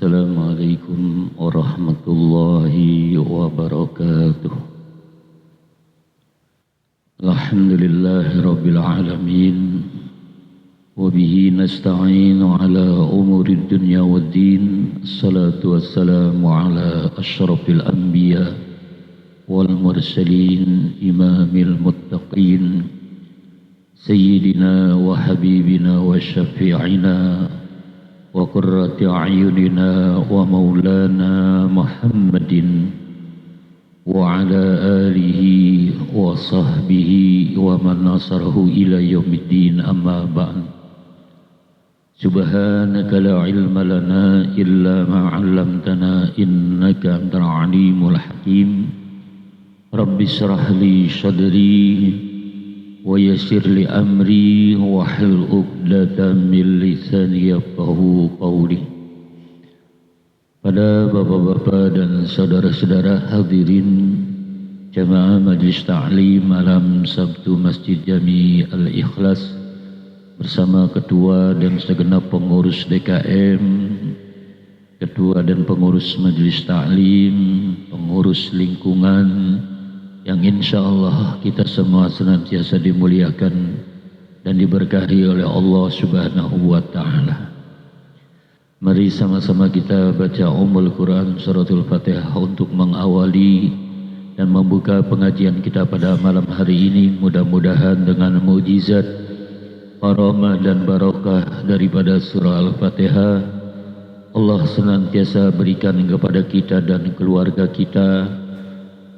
Assalamualaikum warahmatullahi wabarakatuh. Alhamdulillahi rabbil alamin. Wabihi nasta'inu ala umuri dunya waddin. Assalatu wassalamu ala ashrafil anbiya wal mursalin imamil muttaqin Sayyidina wa habibina wa syafi'ina wa qurrati a'yunina wa maulana Muhammadin wa ala alihi wa sahbihi wa man nasarahu ila yaumiddin, amma ba'd. Subhanaka la ilma lana illa ma 'allamtana innaka antal alimul hakim. Rabbi shrah li sadri wa yassir li amri wahlul 'uqdatam min lisani yafqahu qawli. Pada bapak-bapak dan saudara-saudara hadirin jamaah Majelis Ta'lim malam Sabtu Masjid Jami Al-Ikhlas bersama ketua dan segenap pengurus DKM, ketua dan pengurus Majelis Ta'lim, pengurus lingkungan, yang insya Allah kita semua senantiasa dimuliakan dan diberkahi oleh Allah Subhanahu wa Ta'ala. Mari sama-sama kita baca Ummul Quran Suratul Fatihah untuk mengawali dan membuka pengajian kita pada malam hari ini. Mudah-mudahan dengan mukjizat, karamah dan barakah daripada surah Al-Fatihah, Allah senantiasa berikan kepada kita dan keluarga kita,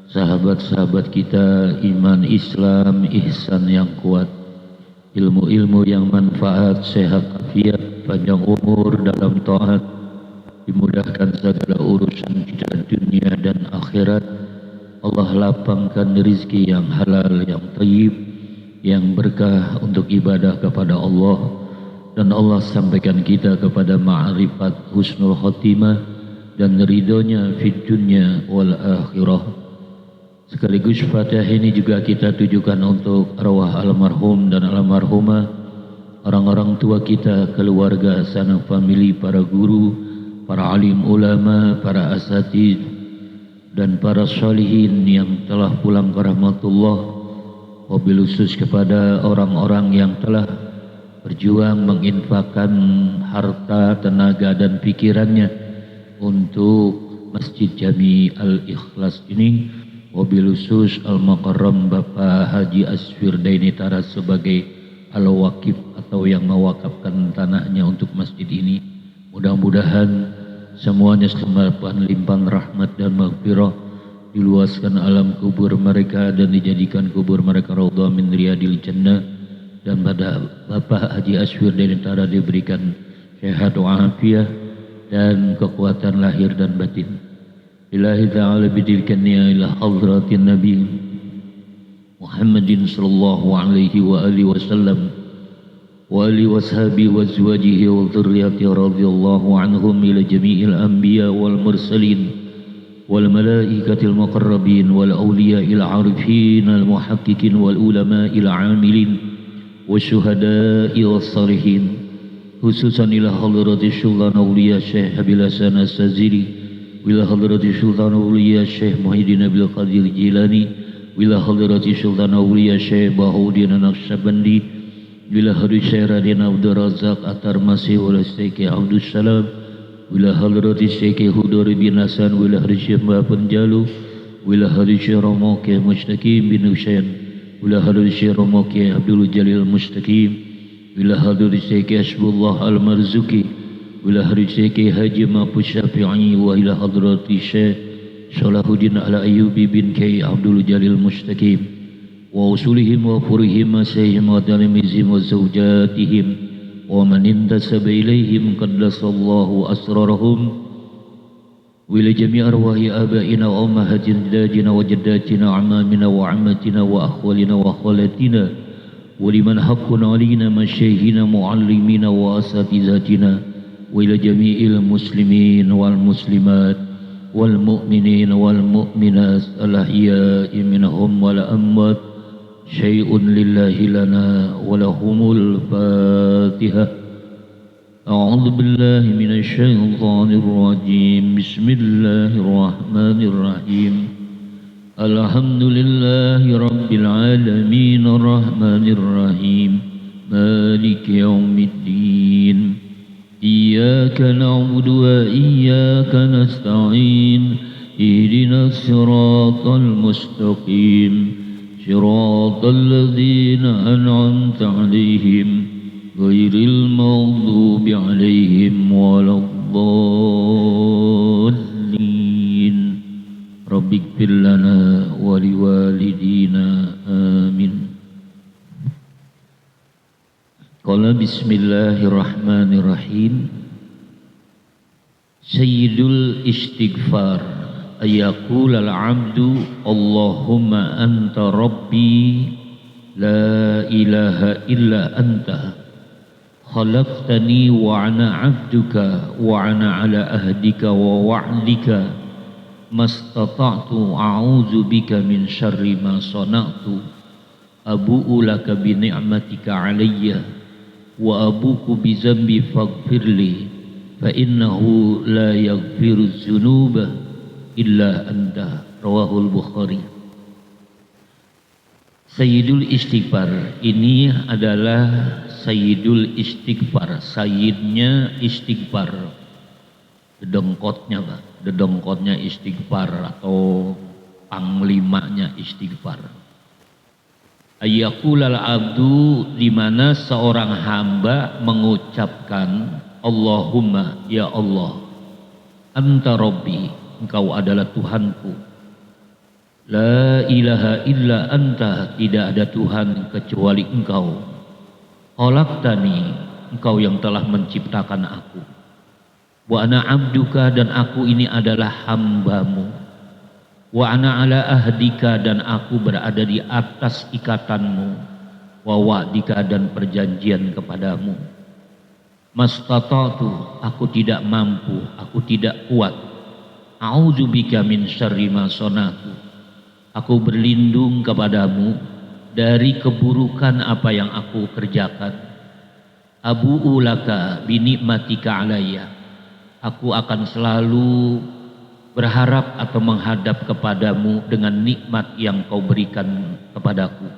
sahabat-sahabat kita, iman Islam, ihsan yang kuat, ilmu-ilmu yang manfaat, sehat afiat, panjang umur dalam taat, dimudahkan segala urusan kita dunia dan akhirat. Allah lapangkan rezeki yang halal, yang thayyib, yang berkah untuk ibadah kepada Allah, dan Allah sampaikan kita kepada ma'rifat husnul khotimah dan ridhonya fid dunya wal akhirah. Sekaligus Fatihah ini juga kita tujukan untuk arwah almarhum dan almarhumah, orang-orang tua kita, keluarga, sanak famili, para guru, para alim ulama, para asatidz, dan para sholihin yang telah pulang ke rahmatullah. Wabil khusus kepada orang-orang yang telah berjuang menginfakkan harta, tenaga dan pikirannya untuk Masjid Jami Al-Ikhlas ini. Wabil khusus Al-Mukarram Bapak Haji Asfirdaini Taras sebagai al-wakif atau yang mewakafkan tanahnya untuk masjid ini. Mudah-mudahan semuanya semapan limpah rahmat dan maghfirah, diluaskan alam kubur mereka dan dijadikan kubur mereka raudhah min riyadil jannah, dan pada Bapak Haji Asfirdaini Taras diberikan sehat wa'afiyah dan kekuatan lahir dan batin. Ilahi ta'ala bidilkannya ila hadratin Nabi Muhammadin sallallahu alaihi wa alihi wasallam wa alihi washabihi wa azwajihi wa dhurriyyatihi radhiyallahu anhum ila jami'il anbiya wal mursalin wal malaikatil muqarrabin wal awliya'il arifin al muhaqqiqin wal ulama'il amilin wasyuhada'i was salihin, khususan ila hadratis sultan awliya Syekh Abil Hasan As-Sazili, wila hadrati Sultan Awliya Syekh Muhyiddin Abdul Qadir Jilani, wila hadrati Sultan Awliya Syekh Bahauddin Naqsyabandi, wila hadrati Syekh Raden Abdul Razak At-Tarmasi wala Syekh Abdul Salam, wila hadrati Syekh Hudur bin Hasan, wila hadrati Syekh Mbah Penjalu, wila hadrati Syekh Romo Kiai Mustaqim bin Husain, wila hadrati Syekh Romo Kiai Abdul Jalil Mustaqim, wila hadrati Syekh Hasbullah Al-Marzuki, wila hadrati Syekh Haji Mahfuz Syafi'i, wa ila hadrati Syekh Salahuddin Al-Ayyubi bin Kiai Abdul Jalil Mustaqim, wa usulihim wa furihim masyayihim wa talamizihim wa zawjatihim wa man intasaba ilaihim qaddasallahu asrarahum, wa ila jami' arwahi abaina wa ummahatina jadajina wa jaddatina amamina wa ammatina wa akhwalina wa akhwalatina wa liman haqqun alina masyayihina muallimina wa asatizatina wa ila jami'il muslimin wal muslimat wal mu'minin wal mu'minat al-ahya'i minhum wal amwat syai'un lillahi lana wa lahumul fatihah. أعوذ بالله من الشيطان الرجيم بسم الله الرحمن الرحيم الحمد لله رب العالمين الرحمن الرحيم مالك يوم الدين إياك نعبد وإياك نستعين اهدنا الصراط المستقيم صراط الذين أنعمت عليهم غير المغضوب عليهم ولا الضالين رب اغفر لنا ولوالدينا آمين. قال بسم الله الرحمن الرحيم سيد الاستغفار أيقول العبد اللهم أنت ربي لا إله إلا أنت خلقتني وأنا عبدك وأنا على عهدك ووعدك ما استطعت أعوذ بك من شر ما صنعت أبوء لك بنعمتك علي وأبوك بذنبي فاغفر لي فإنه لا يغفر الذنوب إلا أنت رواه البخاري. Sayyidul Istighfar ini adalah Sayyidul Istighfar, Sayyidnya Istighfar, dedengkotnya Pak, dedengkotnya Istighfar atau panglimanya Istighfar. Ayyaqulal abdu, di mana seorang hamba mengucapkan Allahumma, ya Allah, anta rabbi, engkau adalah Tuhanku. La ilaha illa anta, tidak ada Tuhan kecuali engkau. Khalaqtani, engkau yang telah menciptakan aku. Wa ana abduka, dan aku ini adalah hambamu. Wa ana ala ahdika, dan aku berada di atas ikatanmu. Wa wa'dika, dan perjanjian kepadamu. Mastata'tu, aku tidak mampu, aku tidak kuat. A'udzubika min syarri ma sonatu, aku berlindung kepadamu dari keburukan apa yang aku kerjakan. Abu'u laka binikmatika alayya, aku akan selalu berharap atau menghadap kepadamu dengan nikmat yang kau berikan kepadaku.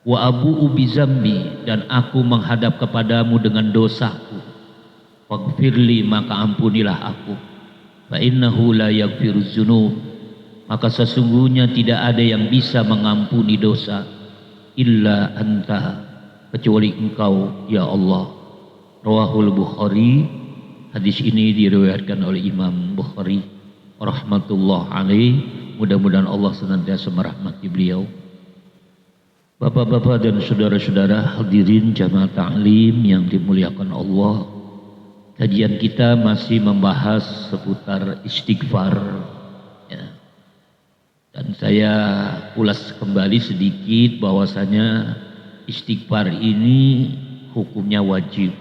Wa abu'u bizambi, dan aku menghadap kepadamu dengan dosaku. Faghfirli, maka ampunilah aku. Fa innahu la yaghfiruz dzunub, maka sesungguhnya tidak ada yang bisa mengampuni dosa illa anta, kecuali engkau ya Allah. Rawahul Bukhari, hadis ini diriwayatkan oleh Imam Bukhari rahmatullah alaih. Mudah-mudahan Allah senantiasa merahmati beliau. Bapak-bapak dan saudara-saudara hadirin jamaah ta'lim yang dimuliakan Allah, kajian kita masih membahas seputar istighfar ya. Dan saya ulas kembali sedikit bahwasanya istighfar ini hukumnya wajib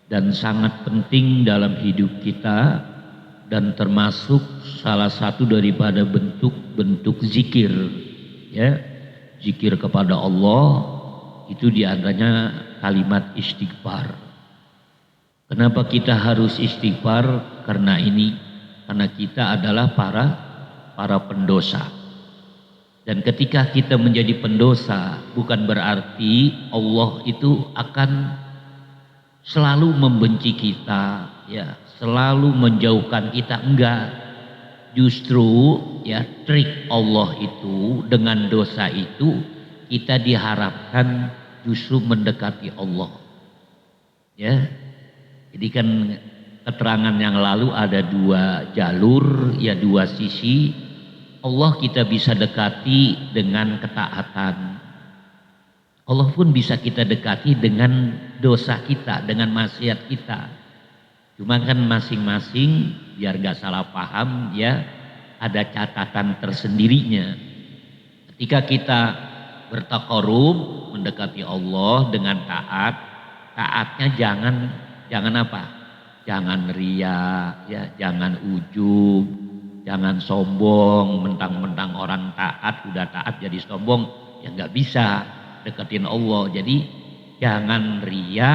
dan sangat penting dalam hidup kita, dan termasuk salah satu daripada bentuk-bentuk zikir ya. Zikir kepada Allah itu diantaranya kalimat istighfar. Kenapa kita harus istighfar? Karena kita adalah para pendosa. Dan ketika kita menjadi pendosa, bukan berarti Allah itu akan selalu membenci kita, ya, selalu menjauhkan kita, enggak. Justru ya, trik Allah itu dengan dosa itu kita diharapkan justru mendekati Allah. Ya. Jadi kan keterangan yang lalu ada dua jalur, ya, dua sisi. Allah kita bisa dekati dengan ketaatan. Allah pun bisa kita dekati dengan dosa kita, dengan maksiat kita. Cuma kan masing-masing biar gak salah paham ya, ada catatan tersendirinya. Ketika kita bertaqarrub mendekati Allah dengan taat, taatnya jangan apa? Jangan ria, ya, jangan ujub, jangan sombong, mentang-mentang orang taat, udah taat jadi sombong, ya nggak bisa deketin Allah. Jadi jangan ria,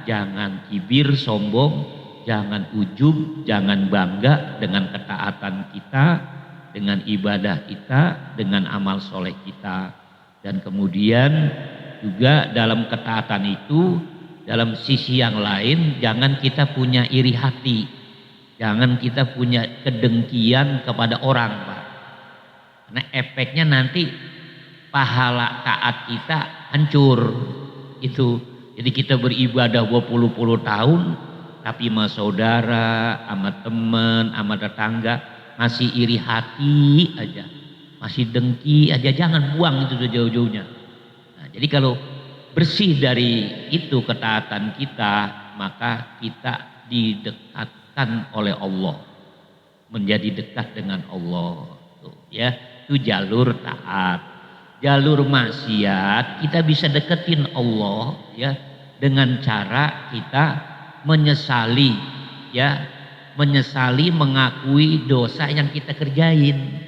jangan kibir, sombong, jangan ujub, jangan bangga dengan ketaatan kita, dengan ibadah kita, dengan amal soleh kita. Dan kemudian juga dalam ketaatan itu, dalam sisi yang lain, jangan kita punya iri hati, jangan kita punya kedengkian kepada orang, Pak. Karena efeknya nanti pahala taat kita hancur. Itu. Jadi kita beribadah berpuluh-puluh tahun, tapi sama saudara, sama teman, sama tetangga masih iri hati aja, masih dengki aja, jangan buang itu sejauh-jauhnya. Nah, jadi kalau bersih dari itu ketaatan kita, maka kita didekatkan oleh Allah, menjadi dekat dengan Allah. Tuh, ya, itu jalur taat. Jalur maksiat kita bisa deketin Allah ya dengan cara kita menyesali ya, menyesali mengakui dosa yang kita kerjain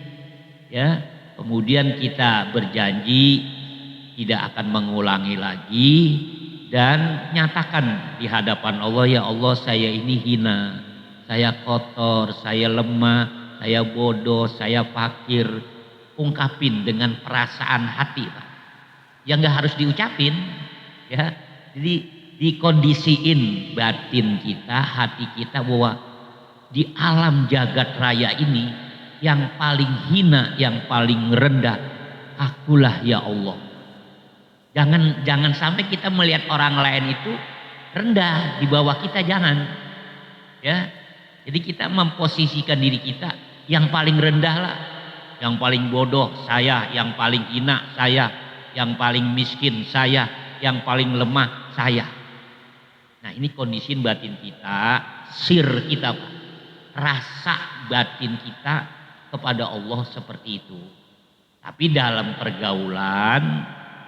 ya. Kemudian kita berjanji tidak akan mengulangi lagi dan nyatakan di hadapan Allah, ya Allah saya ini hina, saya kotor, saya lemah, saya bodoh, saya fakir. Ungkapin dengan perasaan hati, Pak. Yang nggak harus diucapin, ya. Jadi dikondisiin batin kita, hati kita bahwa di alam jagat raya ini yang paling hina, yang paling rendah, akulah ya Allah. Jangan sampai kita melihat orang lain itu rendah di bawah kita, jangan. Ya. Jadi kita memposisikan diri kita yang paling rendah lah. Yang paling bodoh saya, yang paling hina saya, yang paling miskin saya, yang paling lemah saya. Nah, ini kondisi batin kita, sir kita, Pak. Rasa batin kita kepada Allah seperti itu. Tapi dalam pergaulan,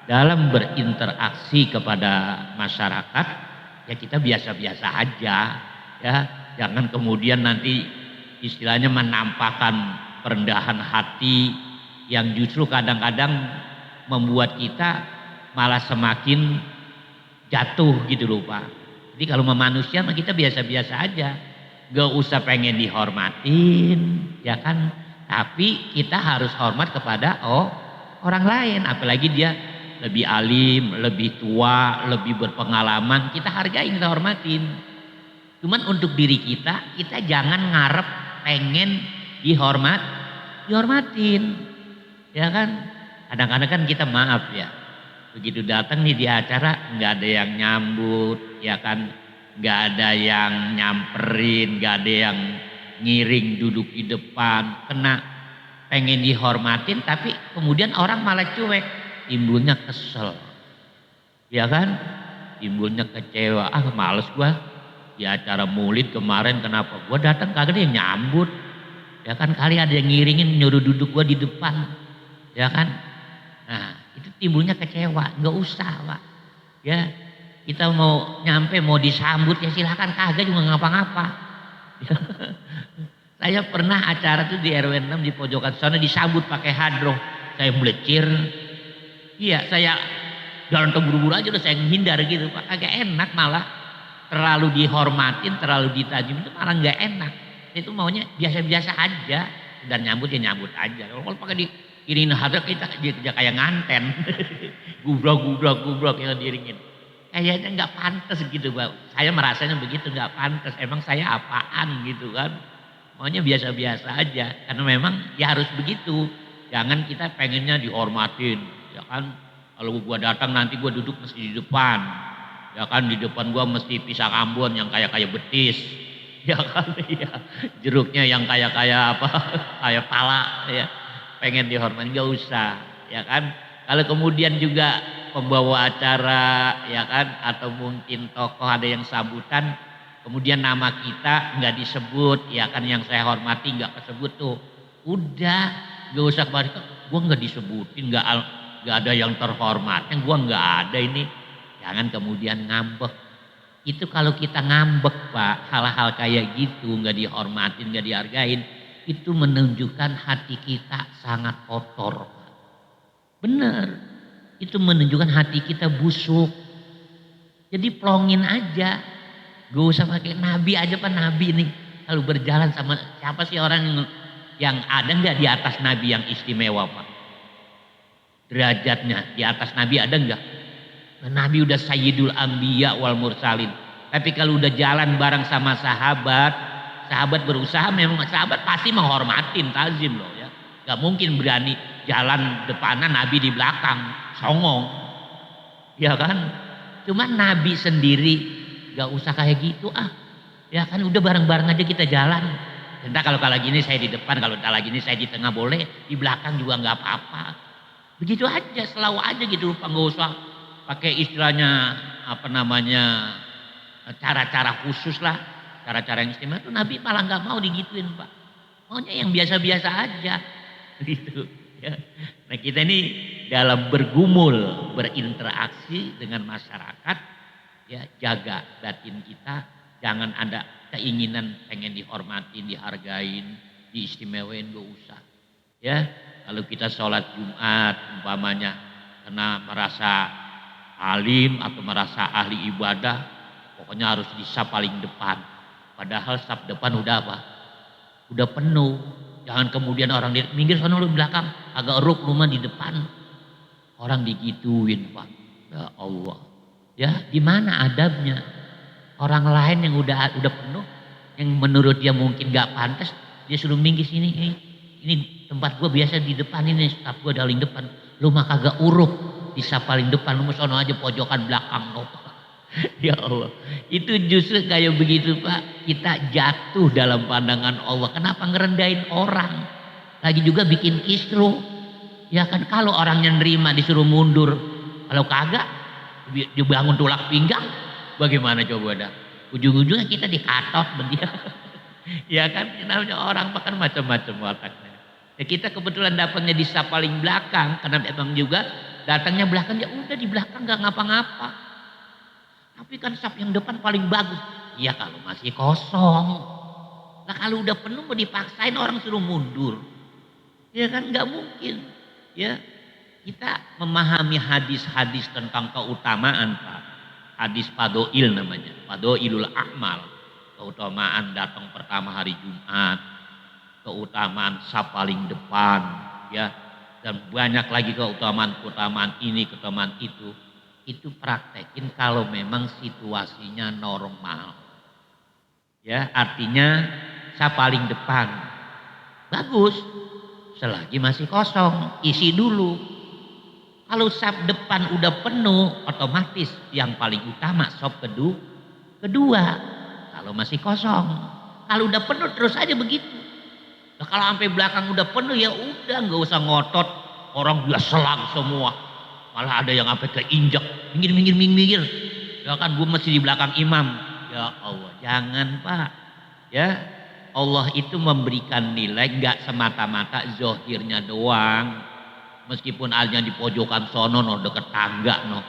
dalam berinteraksi kepada masyarakat, ya kita biasa-biasa aja, ya. Jangan kemudian nanti istilahnya menampakkan perendahan hati yang justru kadang-kadang membuat kita malah semakin jatuh gitu loh, Pak. Jadi kalau sama manusia mah kita biasa-biasa aja, gak usah pengen dihormatin, ya kan? Tapi kita harus hormat kepada orang lain, apalagi dia lebih alim, lebih tua, lebih berpengalaman, kita hargain, kita hormatin. Cuman untuk diri kita jangan ngarep pengen dihormatin, ya kan? Kadang-kadang kan kita maaf ya, begitu datang nih di acara nggak ada yang nyambut, ya kan? Nggak ada yang nyamperin, nggak ada yang ngiring duduk di depan, kena pengen dihormatin, tapi kemudian orang malah cuek, timbulnya kesel, ya kan? Timbulnya kecewa, males gua di acara maulid kemarin, kenapa gua datang kagak ada yang nyambut. Ya kan, kali ada yang ngiringin nyuruh duduk gua di depan, ya kan? Nah, itu timbulnya kecewa. Nggak usah, Pak. Ya, kita mau nyampe mau disambut ya silahkan, kagak juga ngapa-ngapa. Saya pernah acara tuh di RW 6 di pojokan sana disambut pakai hadroh. Saya melecir. Iya, saya jalan terburu-buru aja udah saya menghindar gitu, Pak. Agak enak malah. Terlalu dihormatin, terlalu ditajim itu malah nggak enak. Itu maunya biasa-biasa aja, dan nyambut ya nyambut aja. Kalau pakai diiringin hadroh kita kayak nganten, gubrak yang diiringin. Kayaknya nggak pantas gitu, Pak. Saya merasanya begitu, nggak pantas. Emang saya apaan gitu kan? Maunya biasa-biasa aja, karena memang ya harus begitu. Jangan kita pengennya dihormatin, ya kan? Kalau gua datang nanti gua duduk mesti di depan, ya kan? Di depan gua mesti pisang Ambon yang kayak betis. Ya kan, ya. Jeruknya yang kayak apa, kayak pala, ya. Pengen dihormati, nggak usah, ya kan. Kalau kemudian juga pembawa acara, ya kan, atau mungkin tokoh ada yang sambutan, kemudian nama kita nggak disebut, ya kan, yang saya hormati nggak kesebut tuh, udah, nggak usah kemarin, gue nggak disebutin, nggak ada yang terhormat, yang gue nggak ada ini, jangan kemudian ngambek. Itu kalau kita ngambek, Pak, hal-hal kayak gitu, nggak dihormatin, nggak dihargain, itu menunjukkan hati kita sangat kotor. Benar, itu menunjukkan hati kita busuk. Jadi plongin aja. Gak usah pakai nabi aja Pak, nabi nih. Kalau berjalan sama siapa sih orang yang ada nggak di atas nabi yang istimewa Pak? Derajatnya di atas nabi ada nggak? Nabi udah sayyidul anbiya wal mursalin. Tapi kalau udah jalan bareng sama sahabat, sahabat berusaha memang sahabat pasti menghormatin, tazim loh ya. Gak mungkin berani jalan depanan nabi di belakang, songong. Ya kan? Cuman nabi sendiri gak usah kayak gitu ya kan udah bareng-bareng aja kita jalan. Entah kalau lagi ini saya di depan, kalau lagi ini saya di tengah boleh, di belakang juga nggak apa-apa. Begitu aja, selalu aja gitu, Pak, nggak usah pakai istilahnya apa namanya cara-cara khusus lah, cara-cara yang istimewa. Itu Nabi malah nggak mau digituin Pak, maunya yang biasa-biasa aja, gitu. Ya. Nah kita ini dalam bergumul, berinteraksi dengan masyarakat, ya jaga batin kita, jangan ada keinginan pengen dihormatin, dihargain, diistimewain, gak usah. Ya, kalau kita sholat Jumat umpamanya karena merasa alim atau merasa ahli ibadah, pokoknya harus di saf paling depan. Padahal saf depan udah apa? Udah penuh. Jangan kemudian orang minggir sana lu belakang, agak eruk rumah di depan. Orang digituin Pak. Ya Allah. Ya, di mana adabnya? Orang lain yang udah penuh, yang menurut dia mungkin gak pantas, dia suruh minggir sini. Ini tempat gua biasa di depan ini, staf gua paling depan. Lu mah kagak uruk di saf paling depan, lu sono aja pojokan belakang no. Ya Allah, itu justru kayak begitu Pak, kita jatuh dalam pandangan Allah. Kenapa ngerendahin orang? Lagi juga bikin kisruh. Ya kan kalau orangnya nerima disuruh mundur, kalau kagak dibangun tulak pinggang, bagaimana coba dah? Ujung-ujungnya kita dikatot dia. Ya kan namanya orang makan macam-macam wataknya. Ya kita kebetulan dapatnya di saf paling belakang karena memang juga datangnya belakang, ya udah di belakang nggak ngapa-ngapa. Tapi kan saf yang depan paling bagus. Ya kalau masih kosong. Nah kalau udah penuh mau dipaksain orang suruh mundur. Ya kan nggak mungkin. Ya kita memahami hadis-hadis tentang keutamaan Pak. Hadis Padoil namanya. Padoilul A'mal. Keutamaan datang pertama hari Jumat. Keutamaan saf paling depan. Ya. Dan banyak lagi keutamaan ini, keutamaan itu. Itu praktekin kalau memang situasinya normal. Ya, artinya saya paling depan. Bagus. Selagi masih kosong, isi dulu. Kalau saf depan udah penuh, otomatis yang paling utama saf kedua. Kalau masih kosong. Kalau udah penuh terus aja begitu. Nah, kalau sampai belakang udah penuh ya udah nggak usah ngotot. Orang dia selang semua. Malah ada yang sampai keinjak, minggir. Ya kan gue masih di belakang imam. Ya Allah, jangan Pak. Ya, Allah itu memberikan nilai nggak semata-mata zohirnya doang. Meskipun alnya di pojokan sono no deket tangga no.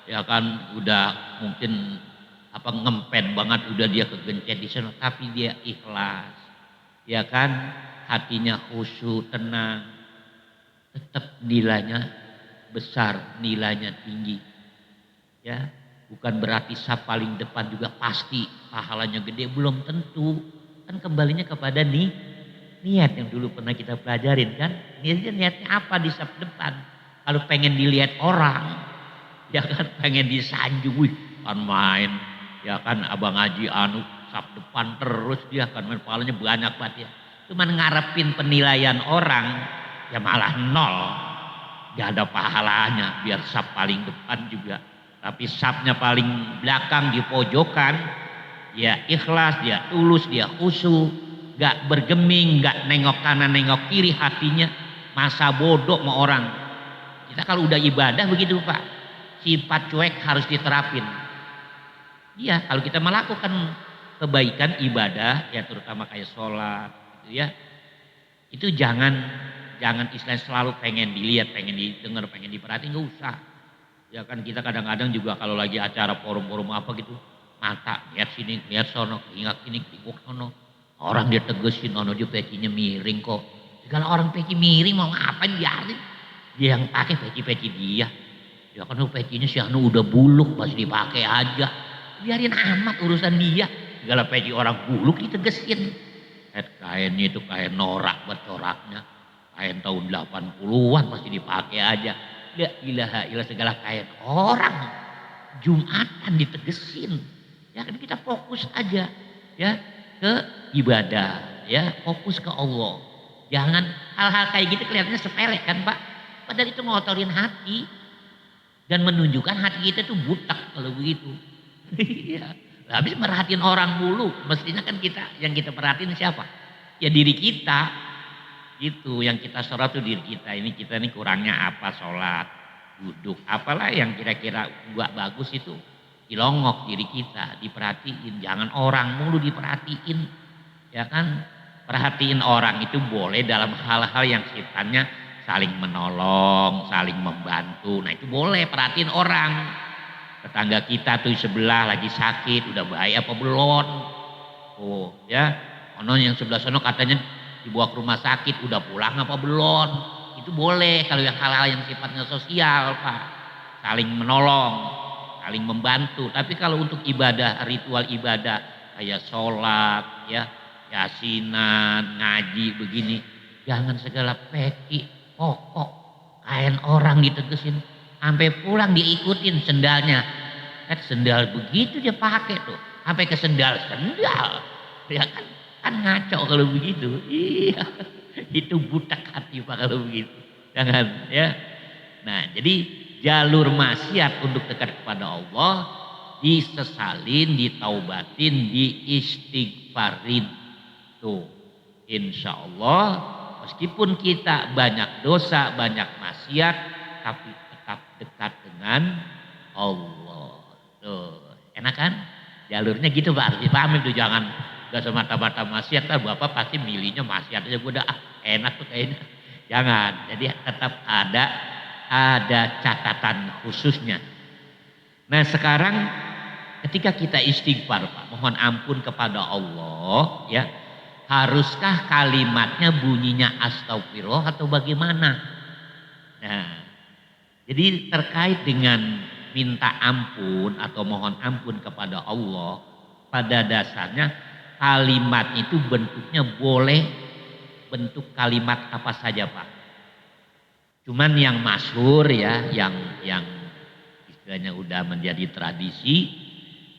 Ya kan udah mungkin apa ngempet banget udah dia kegencet di sana, tapi dia ikhlas. Ya kan hatinya khusyuk, tenang. Tetap nilainya besar, nilainya tinggi. Ya, bukan berarti saf paling depan juga pasti pahalanya gede, belum tentu. Kan kembalinya kepada niat yang dulu pernah kita pelajarin kan. Niatnya apa di saf depan? Kalau pengen dilihat orang, ya kan pengen disanjung, wih kan main. Ya kan Abang Haji anu saf depan terus dia kan main pahalanya banyak banget ya. Cuman ngarepin penilaian orang ya malah nol. Gak ada pahalanya biar saf paling depan juga. Tapi safnya paling belakang di pojokan. Ya ikhlas, dia tulus, dia khusyuk. Gak bergeming, gak nengok kanan, nengok kiri hatinya. Masa bodoh sama orang. Kita kalau udah ibadah begitu Pak. Sifat cuek harus diterapin. Iya kalau kita melakukan kebaikan ibadah. Ya terutama kayak sholat gitu ya. Itu jangan istilahnya selalu pengen dilihat, pengen didengar, pengen diperhatiin, nggak usah. Ya kan kita kadang-kadang juga kalau lagi acara forum-forum apa gitu, mata lihat sini, lihat sono, ingat ini, tengok sono. Orang dia tegesin, ono dia pecinya miring kok. Segala orang peci miring mau ngapain biarin. Dia yang pakai peci-peci dia. Ya kan pecinya si Anu udah buluk masih dipakai aja. Biarin amat urusan dia. Segala peci orang buluk ditegesin. Kainnya itu kain norak buat coraknya. Kain tahun 80-an masih dipakai aja. La ilaha illallah segala kain orang. Jumatan ditegesin. Ya kan kita fokus aja ya ke ibadah, ya fokus ke Allah. Jangan hal-hal kayak gitu kelihatannya sepele kan Pak. Padahal itu ngotorin hati. Dan menunjukkan hati kita tuh butak kalau begitu. Iya. Habis merhatiin orang mulu, mestinya kan yang kita perhatiin siapa? Ya diri kita. Gitu, yang kita sorot tuh diri kita. Kita ini kurangnya apa? Sholat, duduk, apalah yang kira-kira gak bagus itu. Dilongok diri kita, diperhatiin. Jangan orang mulu diperhatiin. Ya kan? Perhatiin orang itu boleh dalam hal-hal yang sifatnya saling menolong, saling membantu. Nah itu boleh, perhatiin orang. Tetangga kita tuh sebelah lagi sakit, udah baik apa belum? Oh ya, ono yang sebelah sono katanya dibawa ke rumah sakit, udah pulang apa belum? Itu boleh kalau yang hal-hal yang sifatnya sosial Pak. Saling menolong, saling membantu. Tapi kalau untuk ibadah, ritual ibadah kayak sholat, ya, yasinan, ngaji begini, jangan segala peci. Pokok kain orang ditegesin sampai pulang diikutin sendalnya. Kan sendal begitu dia pakai tuh, sampai ke sendal ya kan ngaco kalau begitu. Iya, itu butak hati Pak kalau begitu. Jangan ya. Nah jadi jalur maksiat untuk dekat kepada Allah disesalin, ditaubatin, diistighfarin tuh. Insya Allah. Meskipun kita banyak dosa, banyak maksiat, tapi tetap dekat dengan Allah. Tuh, enak kan? Jalurnya gitu Pak, harus dipahami tuh. Jangan gak semata-mata maksiat, Bapak pasti milihnya maksiat aja. Gue udah enak tuh kayaknya. Jangan, jadi tetap ada catatan khususnya. Nah sekarang ketika kita istighfar Pak, mohon ampun kepada Allah ya. Haruskah kalimatnya bunyinya astagfirullah atau bagaimana? Nah, jadi terkait dengan minta ampun atau mohon ampun kepada Allah, pada dasarnya kalimat itu bentuknya boleh bentuk kalimat apa saja Pak. Cuman yang masyhur ya, yang istilahnya udah menjadi tradisi,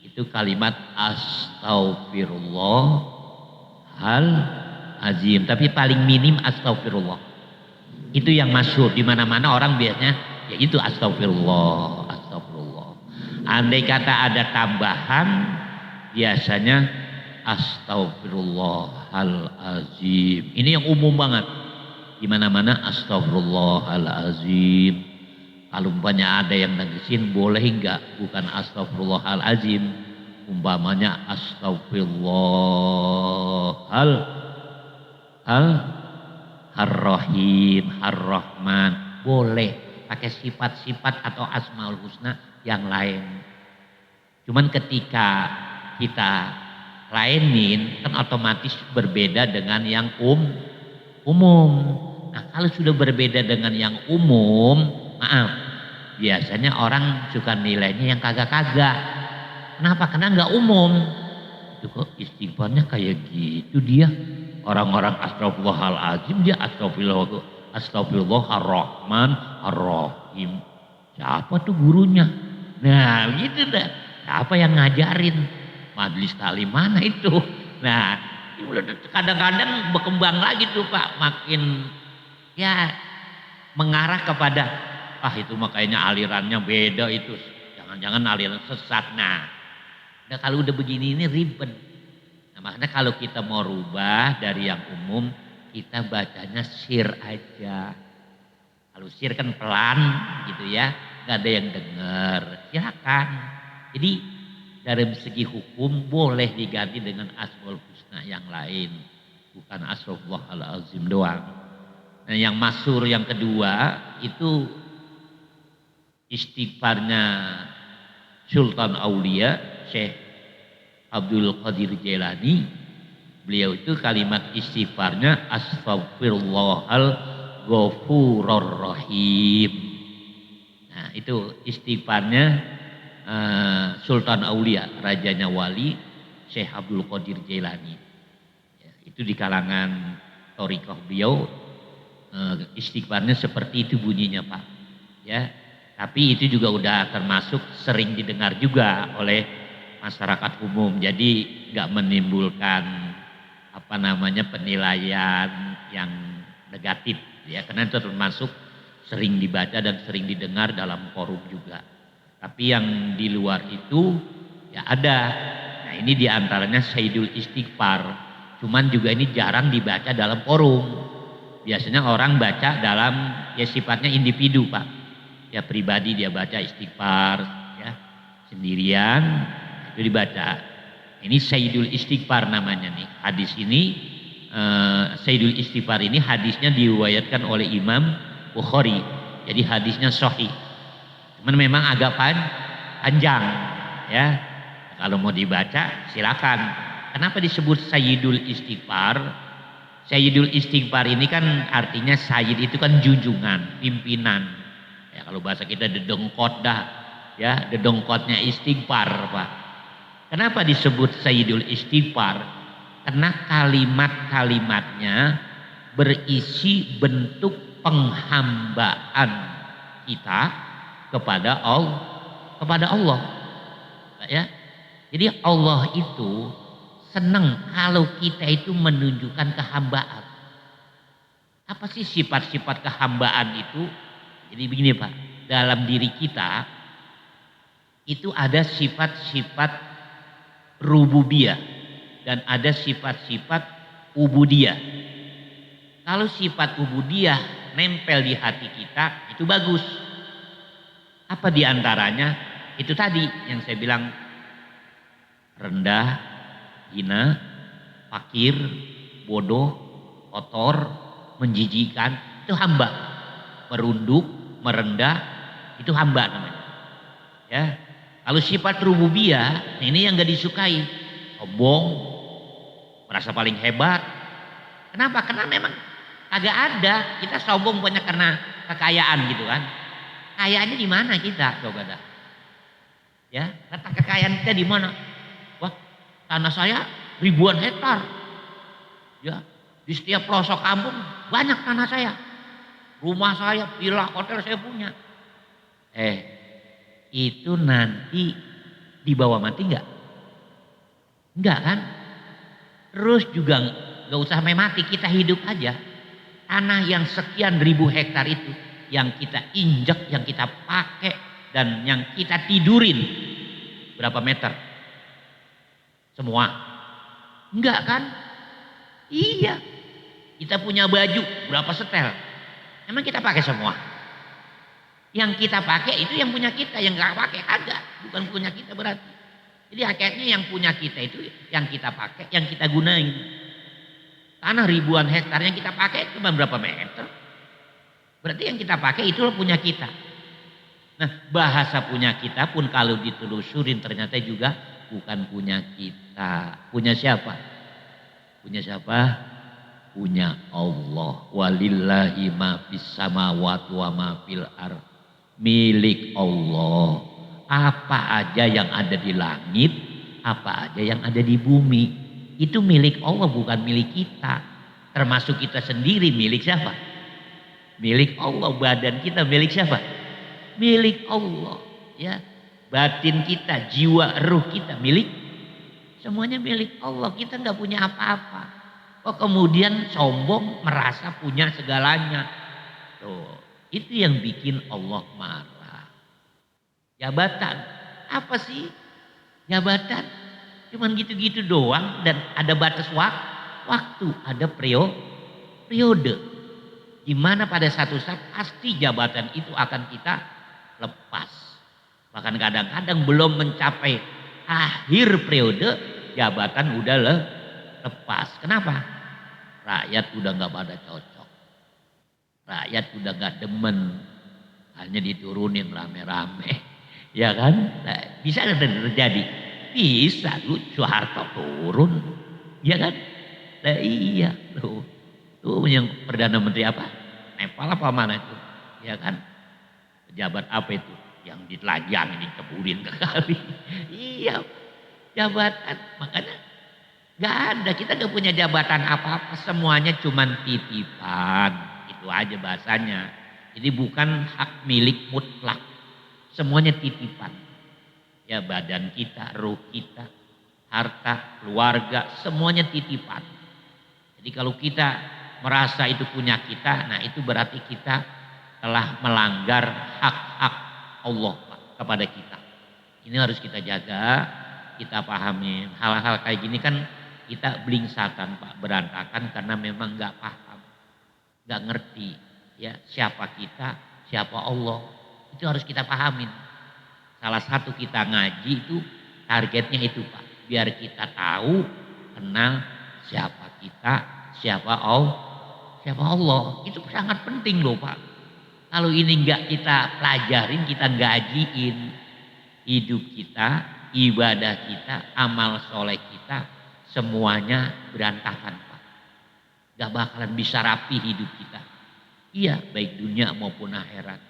itu kalimat astagfirullah azim, tapi paling minim astagfirullah. Itu yang masyhur, di mana-mana orang biasanya ya itu astagfirullah. Andai kata ada tambahan, biasanya astagfirullahalazim. Ini yang umum banget. Di mana-mana astagfirullahalazim. Kalau umpamanya ada yang negesin, boleh enggak bukan astagfirullahalazim, umpamanya ar-rahim, ar-rahman, boleh pakai sifat-sifat atau asmaul husna yang lain. Cuman ketika kita lainin kan otomatis berbeda dengan yang umum. Nah kalau sudah berbeda dengan yang umum, maaf, biasanya orang suka nilainya yang kagak-kagak. Kenapa? Karena nggak umum. Itu kok istighfarnya kayak gitu dia. Orang-orang astagfirullahaladzim, dia astagfirullah ar-rahman ar-rahim. Siapa tuh gurunya? Nah gitu dah. Siapa yang ngajarin? Majelis taklim mana itu? Nah kadang-kadang berkembang lagi tuh Pak. Makin ya mengarah kepada itu makanya alirannya beda itu. Jangan-jangan aliran sesat. Nah kalau udah begini ini ribet. Nah, makanya kalau kita mau rubah dari yang umum, kita bacanya sir aja. Kalau sir kan pelan gitu ya, nggak ada yang dengar. Silakan. Jadi dari segi hukum boleh diganti dengan asmaul husna yang lain, bukan astagfirullahalazim doang. Nah, yang masyhur yang kedua itu istighfarnya Sultan Aulia Syekh Abdul Qadir Jailani. Beliau itu kalimat istighfarnya astaghfirullahal ghafurur rahim. Nah, Nah itu istighfarnya Sultan Aulia, rajanya wali, Syekh Abdul Qadir Jailani. Ya, itu di kalangan thariqah beliau istighfarnya seperti itu bunyinya Pak. Ya, tapi itu juga udah termasuk sering didengar juga oleh masyarakat umum. Jadi nggak menimbulkan penilaian yang negatif ya, karena itu termasuk sering dibaca dan sering didengar dalam forum juga. Tapi yang di luar itu ya ada. Nah ini diantaranya Sayyidul Istighfar. Cuman juga ini jarang dibaca dalam forum. Biasanya orang baca dalam ya sifatnya individu Pak. Ya pribadi dia baca istighfar ya sendirian itu dibaca. Ini Sayyidul Istighfar namanya nih. Hadis ini Sayyidul Istighfar ini hadisnya diriwayatkan oleh Imam Bukhari. Jadi hadisnya sahih. Cuman memang agak panjang ya. Kalau mau dibaca silakan. Kenapa disebut Sayyidul Istighfar? Sayyidul Istighfar ini kan artinya Sayyid itu kan junjungan, pimpinan. Ya kalau bahasa kita dedengkot dah. Ya, dedengkotnya istighfar, Pak. Kenapa disebut Sayyidul Istighfar? Karena kalimat-kalimatnya berisi bentuk penghambaan kita kepada Allah. Ya. Jadi Allah itu senang kalau kita itu menunjukkan kehambaan. Apa sih sifat-sifat kehambaan itu? Jadi begini Pak, dalam diri kita itu ada sifat-sifat rububiyah dan ada sifat-sifat ubudiyah. Kalau sifat ubudiyah nempel di hati kita itu bagus. Apa diantaranya? Itu tadi yang saya bilang rendah, hina, fakir, bodoh, kotor, menjijikan, itu hamba. Merunduk, merendah, itu hamba namanya. Ya, kalau sifat rububiyah, ini yang gak disukai. Sombong, merasa paling hebat. Kenapa? Karena memang agak ada. Kita sombong banyak karena kekayaan gitu kan. Kayaannya di mana kita? Coba dah. Ya, letak kekayaan kita di mana? Wah, tanah saya ribuan hektar. Ya, di setiap pelosok kampung banyak tanah saya. Rumah saya, villa, hotel saya punya. Itu nanti dibawa mati enggak? Enggak kan? Terus juga enggak usah mati, kita hidup aja. Tanah yang sekian ribu hektar itu yang kita injek, yang kita pakai dan yang kita tidurin berapa meter? Semua? Enggak kan? Iya. Kita punya baju berapa setel? Emang kita pakai semua? Yang kita pakai itu yang punya kita, yang enggak pakai agak, bukan punya kita berarti. Jadi akhirnya yang punya kita itu yang kita pakai, yang kita gunain. Tanah ribuan hektar yang kita pakai cuma berapa meter? Berarti yang kita pakai itu punya kita. Nah, bahasa punya kita pun kalau ditelusurin ternyata juga bukan punya kita. Punya siapa? Punya siapa? Punya Allah. Walillahi ma fis samawati wa ma fil ardh. Milik Allah. Apa aja yang ada di langit, apa aja yang ada di bumi, itu milik Allah, bukan milik kita. Termasuk kita sendiri milik siapa? Milik Allah. Badan kita milik siapa? Milik Allah. Ya, batin kita, jiwa, ruh kita milik, semuanya milik Allah. Kita nggak punya apa-apa. Kok kemudian sombong merasa punya segalanya? Tuh, itu yang bikin Allah marah. Jabatan, apa sih jabatan? Cuman gitu-gitu doang dan ada batas waktu, ada periode. Dimana pada satu saat pasti jabatan itu akan kita lepas. Bahkan kadang-kadang belum mencapai akhir periode, jabatan udah lepas. Kenapa? Rakyat udah gak pada cocok. Rakyat udah gak demen. Hanya diturunin rame-rame. Ya kan? Nah, bisa terjadi? Bisa. Soeharto turun. Ya kan? Nah, iya. Tuh yang Perdana Menteri apa? Nepal apa mana itu? Ya kan? Pejabat apa itu? Yang ditelanjang, dicebulin ke kali. Iya, jabatan. Makanya nggak ada, kita nggak punya jabatan apa-apa. Semuanya cuman titipan. Itu aja bahasanya. Jadi bukan hak milik mutlak. Semuanya titipan. Ya badan kita, ruh kita, harta, keluarga, semuanya titipan. Jadi kalau kita merasa itu punya kita, nah itu berarti kita telah melanggar hak-hak Allah Pak, kepada kita. Ini harus kita jaga, kita pahami. Hal-hal kayak gini kan kita belingsakan Pak, berantakan karena memang nggak paham, nggak ngerti ya siapa kita, siapa Allah. Itu harus kita pahamin. Salah satu kita ngaji itu targetnya itu Pak, biar kita tahu, kenal siapa kita, siapa Allah. Itu sangat penting loh Pak. Kalau ini enggak kita pelajarin, kita gajiin, hidup kita, ibadah kita, amal soleh kita, semuanya berantakan Pak. Gak bakalan bisa rapi hidup kita. Iya, baik dunia maupun akhirat.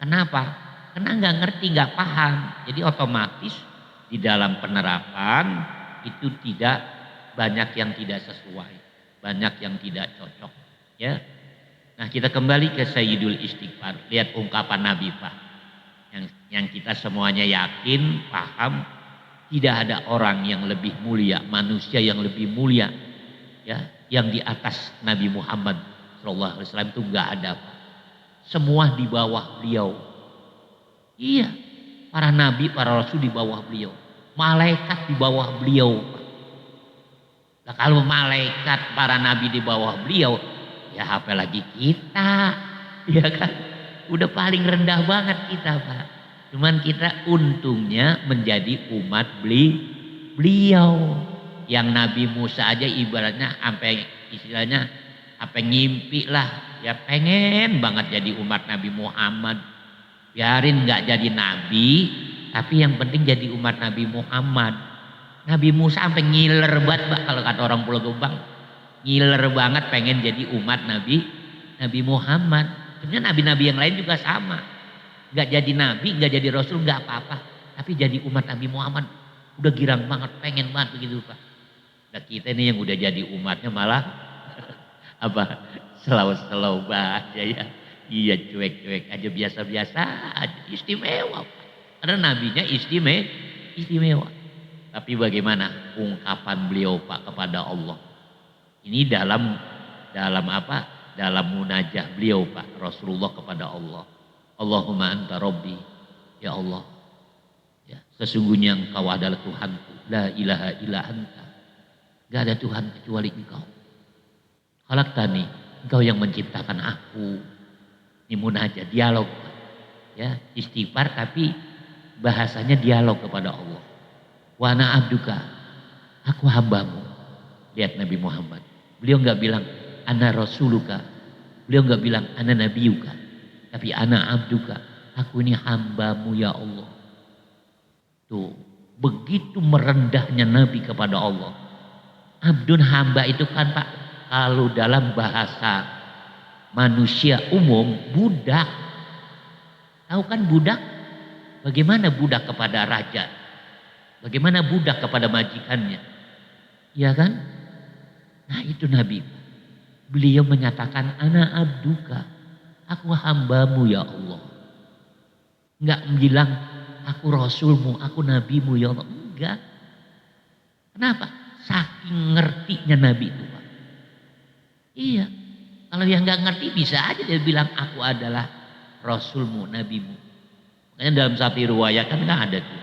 Kenapa? Karena nggak ngerti, nggak paham. Jadi otomatis di dalam penerapan itu tidak banyak yang tidak sesuai, banyak yang tidak cocok. Ya, nah kita kembali ke Sayyidul Istighfar. Lihat ungkapan Nabi Pak, yang kita semuanya yakin, paham. Tidak ada orang yang lebih mulia, manusia yang lebih mulia, ya, yang di atas Nabi Muhammad SAW itu nggak ada Pak. Semua di bawah beliau. Iya, para nabi, para rasul di bawah beliau. Malaikat di bawah beliau. Nah, kalau malaikat, para nabi di bawah beliau, ya apalagi kita, ya kan? Udah paling rendah banget kita Pak. Cuman kita untungnya menjadi umat beliau. Yang Nabi Musa aja ibaratnya sampai istilahnya apa ngimpi lah. Ya pengen banget jadi umat Nabi Muhammad. Biarin nggak jadi nabi, tapi yang penting jadi umat Nabi Muhammad. Nabi Musa sampai ngiler banget Pak, kalau kata orang Pulau Gebang, ngiler banget pengen jadi umat Nabi Muhammad. Sebenarnya nabi-nabi yang lain juga sama, nggak jadi nabi, nggak jadi rasul nggak apa-apa, tapi jadi umat Nabi Muhammad udah girang banget, pengen banget begitu Pak. Nah kita ini yang udah jadi umatnya malah apa selau-selau aja ya. Iya cuek-cuek aja, biasa-biasa aja, istimewa. Karena nabinya istimewa. Tapi bagaimana ungkapan beliau Pak kepada Allah? Ini dalam apa? Dalam munajah beliau Pak, Rasulullah kepada Allah. Allahumma anta rabbi, ya Allah. Ya, sesungguhnya engkau adalah Tuhanku. La ilaha illa anta. Gak ada Tuhan kecuali engkau. Khalaqtani, engkau yang menciptakan aku. Ini munajat, dialog, ya istighfar tapi bahasanya dialog kepada Allah. Wa ana abduka, aku hambamu. Lihat Nabi Muhammad, beliau nggak bilang ana rasuluka, beliau nggak bilang ana nabiyuka, tapi ana abduka, aku ini hambamu ya Allah. Tuh, begitu merendahnya Nabi kepada Allah. Abdun, hamba itu kan Pak, kalau dalam bahasa manusia umum budak. Tahu kan budak? Bagaimana budak kepada raja? Bagaimana budak kepada majikannya? Ya kan? Nah itu Nabi. Beliau menyatakan ana abduka, aku hambamu ya Allah. Enggak bilang aku rasulmu, aku nabimu ya Allah. Enggak. Kenapa? Saking ngertinya Nabi itu Pak. Iya. Kalau yang nggak ngerti bisa aja dia bilang aku adalah rasulmu, nabimu. Makanya dalam satu riwayat kan nggak ada tuh.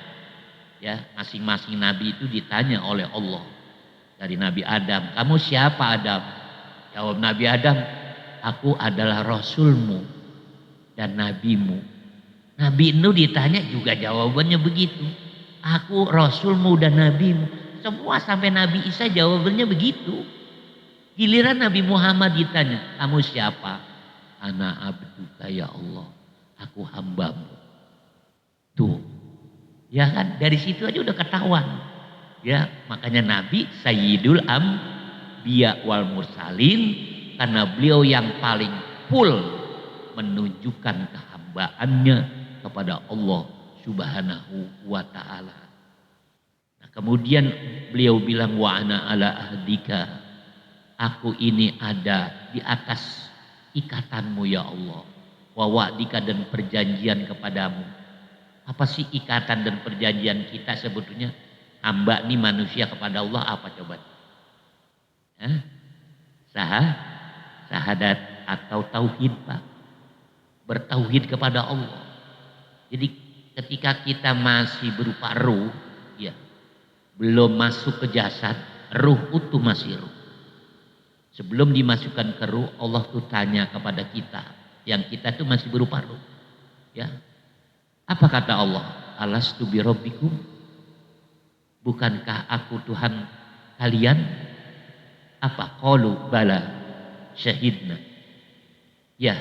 Ya, masing-masing nabi itu ditanya oleh Allah. Dari Nabi Adam, kamu siapa Adam? Jawab Nabi Adam, aku adalah rasulmu dan nabimu. Nabi Nuh ditanya juga jawabannya begitu. Aku rasulmu dan nabimu. Semua sampai Nabi Isa jawabannya begitu. Giliran Nabi Muhammad ditanya, kamu siapa? Ana abduka ya Allah, aku hambamu. Tuh, ya kan dari situ aja udah ketahuan. Ya, makanya Nabi Sayyidul Anbiya wal Mursalin, karena beliau yang paling full menunjukkan kehambaannya, kepada Allah Subhanahu wa ta'ala. Nah, kemudian beliau bilang wa ana ala ahdika, aku ini ada di atas ikatanmu ya Allah, wa wa'dika dan perjanjian kepadamu. Apa sih ikatan dan perjanjian kita sebetulnya? Hamba nih manusia kepada Allah apa coba? Syahadat atau tauhid, Pak. Bertauhid kepada Allah. Jadi ketika kita masih berupa ruh, ya, belum masuk ke jasad, ruh utuh masih ruh. Sebelum dimasukkan ke ruh, Allah tuh tanya kepada kita, yang kita tuh masih berupa ruh. Ya. Apa kata Allah? Alastu bi rabbikum? Bukankah aku Tuhan kalian? Apa? Qalu bala syahidna. Ya,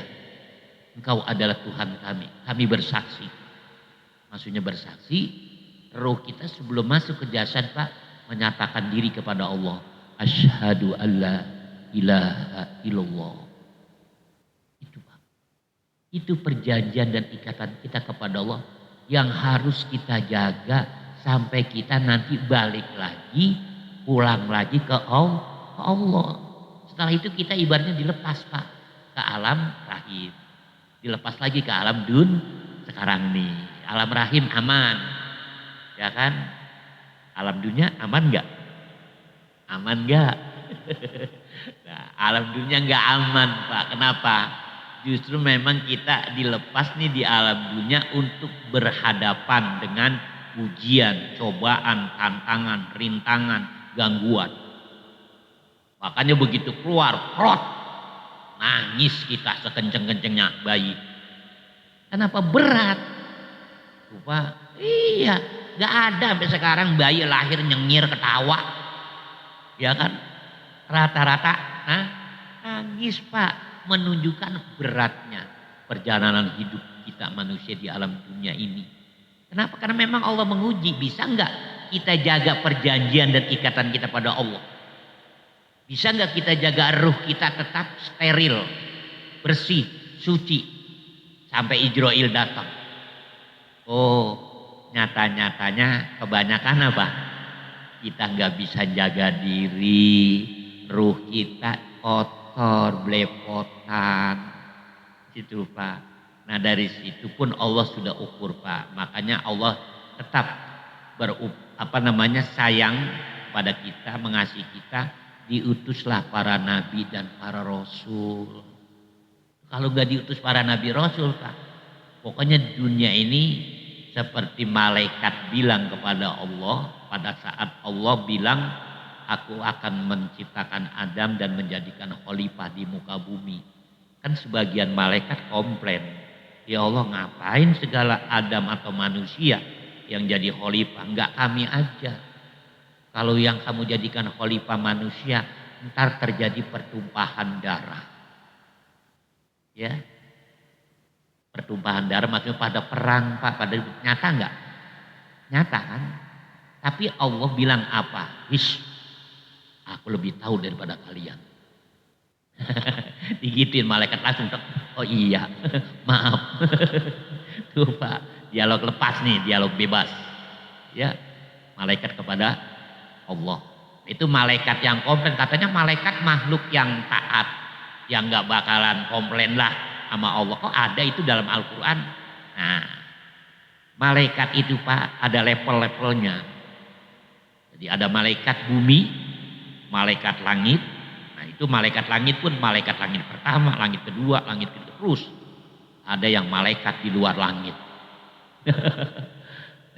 engkau adalah Tuhan kami. Kami bersaksi. Maksudnya bersaksi, roh kita sebelum masuk ke jasad, Pak, menyatakan diri kepada Allah. Asyhadu alla ilaha illallah. Itu, Pak. Itu perjanjian dan ikatan kita kepada Allah yang harus kita jaga sampai kita nanti balik lagi, pulang lagi ke Allah. Setelah itu kita ibaratnya dilepas, Pak, ke alam rahim. Dilepas lagi ke alam sekarang nih. Alam rahim aman, ya kan? Alam dunia aman nggak? Aman nggak? Nah, alam dunia nggak aman, Pak. Kenapa? Justru memang kita dilepas nih di alam dunia untuk berhadapan dengan ujian, cobaan, tantangan, rintangan, gangguan. Makanya begitu keluar, prot, nangis kita sekenceng-kencengnya bayi. Kenapa berat? Lupa, iya, gak ada sampai sekarang bayi lahir nyengir ketawa, ya kan? Rata-rata, nangis, Pak, menunjukkan beratnya perjalanan hidup kita manusia di alam dunia ini. Kenapa? Karena memang Allah menguji, bisa nggak kita jaga perjanjian dan ikatan kita pada Allah? Bisa nggak kita jaga ruh kita tetap steril, bersih, suci sampai Ijrail datang? Oh, nyata-nyatanya kebanyakan apa? Kita nggak bisa jaga diri, ruh kita kotor, belepotan, gitu, Pak. Nah, dari situ pun Allah sudah ukur, Pak. Makanya Allah tetap sayang pada kita, mengasihi kita. Diutuslah para nabi dan para rasul. Kalau gak diutus para nabi rasul, Pak, pokoknya dunia ini seperti malaikat bilang kepada Allah pada saat Allah bilang, aku akan menciptakan Adam dan menjadikan khalifah di muka bumi. Kan sebagian malaikat komplain, ya Allah, ngapain segala Adam atau manusia yang jadi khalifah, enggak kami aja. Kalau yang kamu jadikan khalifah manusia, ntar terjadi pertumpahan darah. Ya, pertumpahan darah maksudnya pada perang, Pak, pada nyata enggak? Nyata kan? Tapi Allah bilang apa? Aku lebih tahu daripada kalian. Digituin malaikat langsung, oh iya, maaf. Tuh, Pak, dialog lepas nih, dialog bebas. Ya, malaikat kepada Allah. Itu malaikat yang komplain, katanya malaikat makhluk yang taat, yang nggak bakalan komplain lah sama Allah. Kok ada itu dalam Al-Quran? Nah, malaikat itu, Pak, ada level-levelnya. Jadi ada malaikat bumi, malaikat langit. Nah, itu malaikat langit pun malaikat langit pertama, langit kedua, langit ketiga, terus ada yang malaikat di luar langit.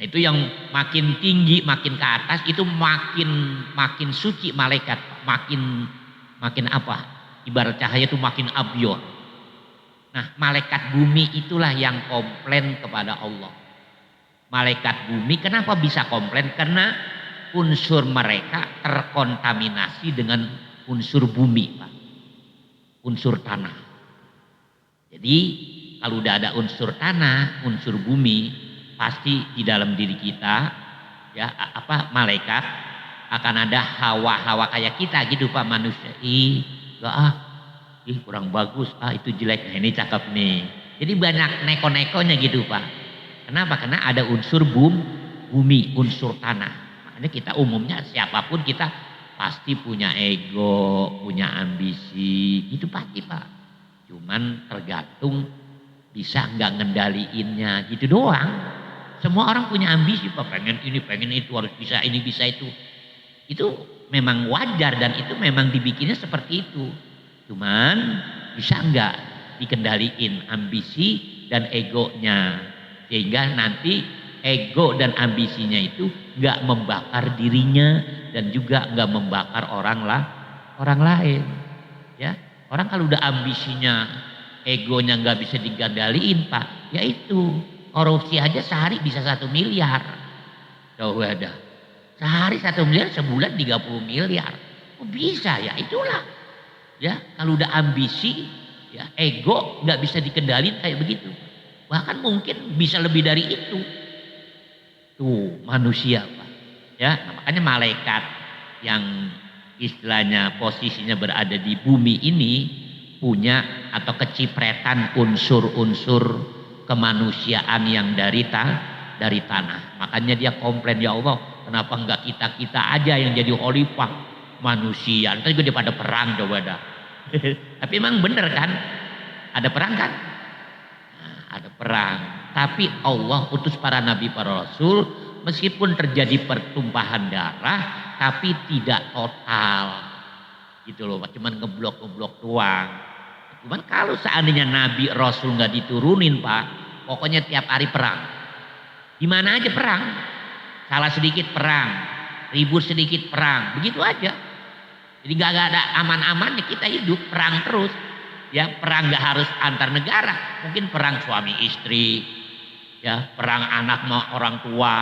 Nah, itu yang makin tinggi, makin ke atas, itu makin suci malaikat, makin apa? Ibarat cahaya itu makin abyor. Nah, malaikat bumi itulah yang komplain kepada Allah. Malaikat bumi kenapa bisa komplain? Karena unsur mereka terkontaminasi dengan unsur bumi, Pak. Unsur tanah. Jadi kalau udah ada unsur tanah, unsur bumi, pasti di dalam diri kita, ya, malaikat akan ada hawa-hawa kayak kita gitu, Pak, manusia. Kurang bagus, itu jelek, nah, ini cakep nih. Jadi banyak neko-nekonya gitu, Pak. Kenapa? Karena ada unsur bumi, unsur tanah. Makanya kita umumnya siapapun kita pasti punya ego, punya ambisi. Itu pasti Pak. Cuman tergantung bisa nggak ngendaliinnya gitu doang. Semua orang punya ambisi Pak. Pengen ini, pengen itu, harus bisa ini, bisa itu. Itu memang wajar dan itu memang dibikinnya seperti itu. Cuman bisa nggak dikendaliin ambisi dan egonya. Sehingga nanti ego dan ambisinya itu nggak membakar dirinya dan juga nggak membakar orang lain. Ya, orang kalau udah ambisinya, egonya nggak bisa dikendaliin Pak, ya itu korupsi aja sehari bisa 1 miliar. Coba ada. Sehari 1 miliar, sebulan 30 miliar. Oh bisa ya, itulah. Ya, kalau udah ambisi, ya ego nggak bisa dikendalin kayak begitu. Bahkan mungkin bisa lebih dari itu. Tuh manusia Pak. Ya, nah, makanya malaikat yang istilahnya posisinya berada di bumi ini punya atau kecipretan unsur-unsur kemanusiaan yang dari tanah. Makanya dia komplain, ya Allah, kenapa enggak kita aja yang jadi khalifah manusia? Nanti juga pada perang coba dah. Tapi emang bener kan? Ada perang kan? Nah, ada perang. Tapi Allah utus para nabi, para rasul, meskipun terjadi pertumpahan darah, tapi tidak total. Gitu loh, cuman ngeblok doang. Cuman kalau seandainya nabi rasul nggak diturunin Pak, pokoknya tiap hari perang. Di mana aja perang. Salah sedikit perang, ribut sedikit perang, begitu aja. Jadi nggak ada aman-amannya, kita hidup perang terus. Ya, perang nggak harus antar negara, mungkin perang suami istri, ya perang anak sama orang tua,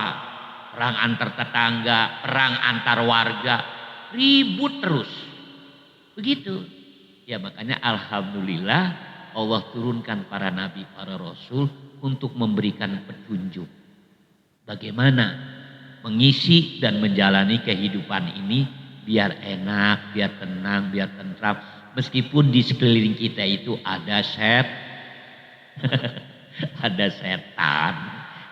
perang antar tetangga, perang antar warga, ribut terus. Begitu. Ya makanya alhamdulillah Allah turunkan para nabi, para rasul untuk memberikan petunjuk. Bagaimana mengisi dan menjalani kehidupan ini biar enak, biar tenang, biar tentram. Meskipun di sekeliling kita itu ada ada setan.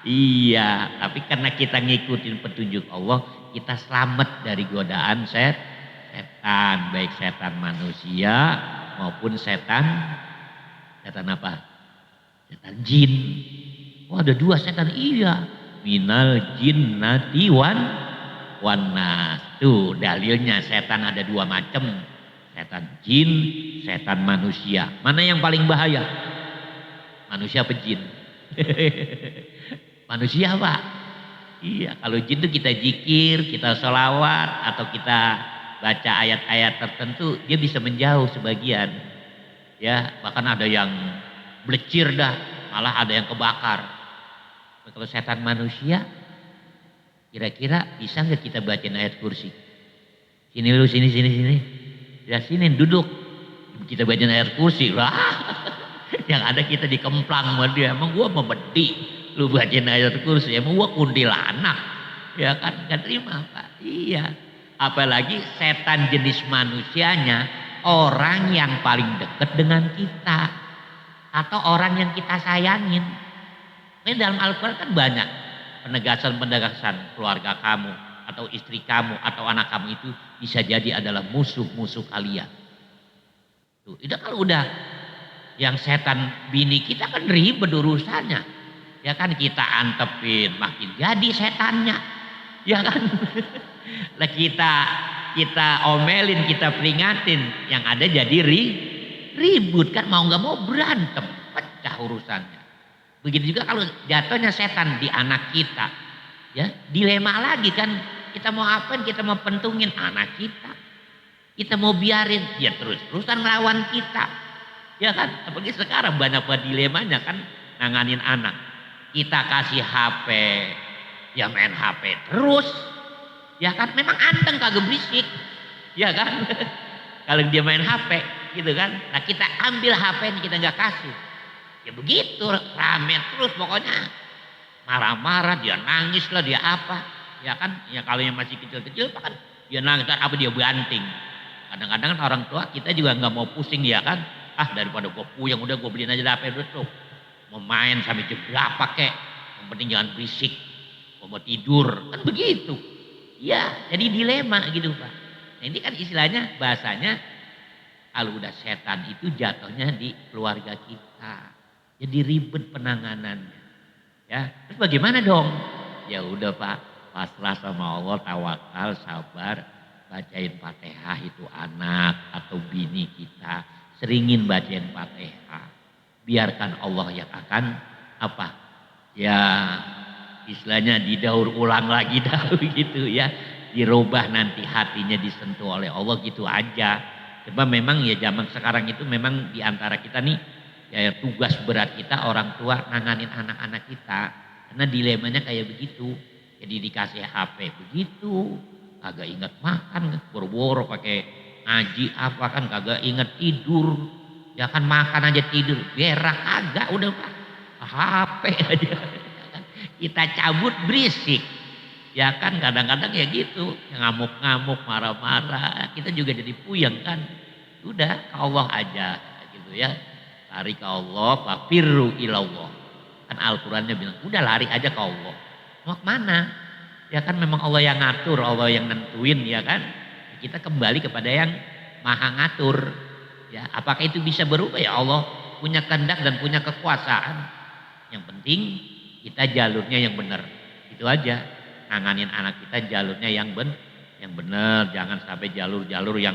Iya, tapi karena kita ngikutin petunjuk Allah, kita selamat dari godaan setan, baik setan manusia maupun setan apa? Setan jin. Oh, ada 2 setan, iya. Minal jinnati wan nas. Tuh dalilnya, setan ada 2 macam. Setan jin, setan manusia. Mana yang paling bahaya? Manusia apa jin? Manusia Pak. Iya, kalau jin itu kita zikir, kita sholawat, atau kita baca ayat-ayat tertentu, dia bisa menjauh sebagian. Ya, bahkan ada yang belecir dah, malah ada yang kebakar. Kalau setan manusia, kira-kira bisa nggak kita bacain ayat kursi? Sini lu, sini. Ya sini duduk, kita bacain ayat kursi lah. Yang ada kita dikemplang sama dia. Emang gua membedi, lu bacain ayat kursi. Emang gua kuntilanak, ya kan? Gak terima Pak. Iya. Apalagi setan jenis manusianya orang yang paling dekat dengan kita atau orang yang kita sayangin. Ini dalam Al-Quran kan banyak penegasan keluarga kamu atau istri kamu atau anak kamu itu bisa jadi adalah musuh-musuh kalian. Tuh, itu kalau udah yang setan bini kita kan ribet urusannya. Ya kan kita antepin makin jadi setannya. Ya kan? Lah kita omelin, kita peringatin, yang ada jadi ribut kan, mau nggak mau berantem, pecah urusannya. Begitu juga kalau jatuhnya setan di anak kita, ya dilema lagi kan, kita mau apain, kita mau pentungin anak kita mau biarin dia terus-terusan ngelawan kita, ya kan? Apalagi sekarang banyak banget dilemanya kan, nanganin anak. Kita kasih HP, ya main HP terus, ya kan? Memang anteng kagak berisik, ya kan? Kalau dia main HP, gitu kan? Nah kita ambil HP ini kita nggak kasih. Ya begitu, rame terus pokoknya. Marah-marah, dia nangis lah, dia apa. Ya kan, ya kalau yang masih kecil-kecil kan dia nangis, apa dia banting. Kadang-kadang kan orang tua kita juga nggak mau pusing, ya kan. Ah daripada gue puyeng, udah gue beliin aja HP dulu tuh. Mau main sampai jam berapa kek. yang penting jangan berisik, mau tidur, kan begitu. Ya, jadi dilema gitu Pak. Nah ini kan istilahnya bahasanya kalau udah setan itu jatuhnya di keluarga kita. Jadi ribet penanganannya. Ya, terus bagaimana dong? Ya udah Pak, pasrah sama Allah, tawakal, sabar, bacain Fatihah itu anak atau bini kita, seringin bacain Fatihah. Biarkan Allah yang akan apa? Ya istilahnya didaur ulang lagi dah gitu ya. Dirubah nanti hatinya disentuh oleh Allah gitu aja. Coba memang ya zaman sekarang itu memang diantara kita nih ya tugas berat kita orang tua nanganin anak-anak kita. Karena dilemanya kayak begitu. Jadi dikasih HP begitu. Kagak ingat makan, boro-boro pakai ngaji apa kan kagak ingat tidur. Ya kan makan aja tidur, berak kagak udah Pak. HP aja. Kita cabut berisik. Ya kan kadang-kadang ya gitu, ngamuk-ngamuk, marah-marah, kita juga jadi puyeng kan. Udah ke Allah aja gitu ya. Lari ke Allah, fafirru ilallah. Kan Al-Qur'annya bilang, udah lari aja ke Allah. Mau kemana? Ya kan memang Allah yang ngatur, Allah yang nentuin ya kan. Kita kembali kepada yang maha ngatur. Ya, apakah itu bisa berubah? Ya Allah punya kehendak dan punya kekuasaan. Yang penting kita jalurnya yang benar. Itu aja. Nanganin anak kita jalurnya yang benar, jangan sampai jalur-jalur yang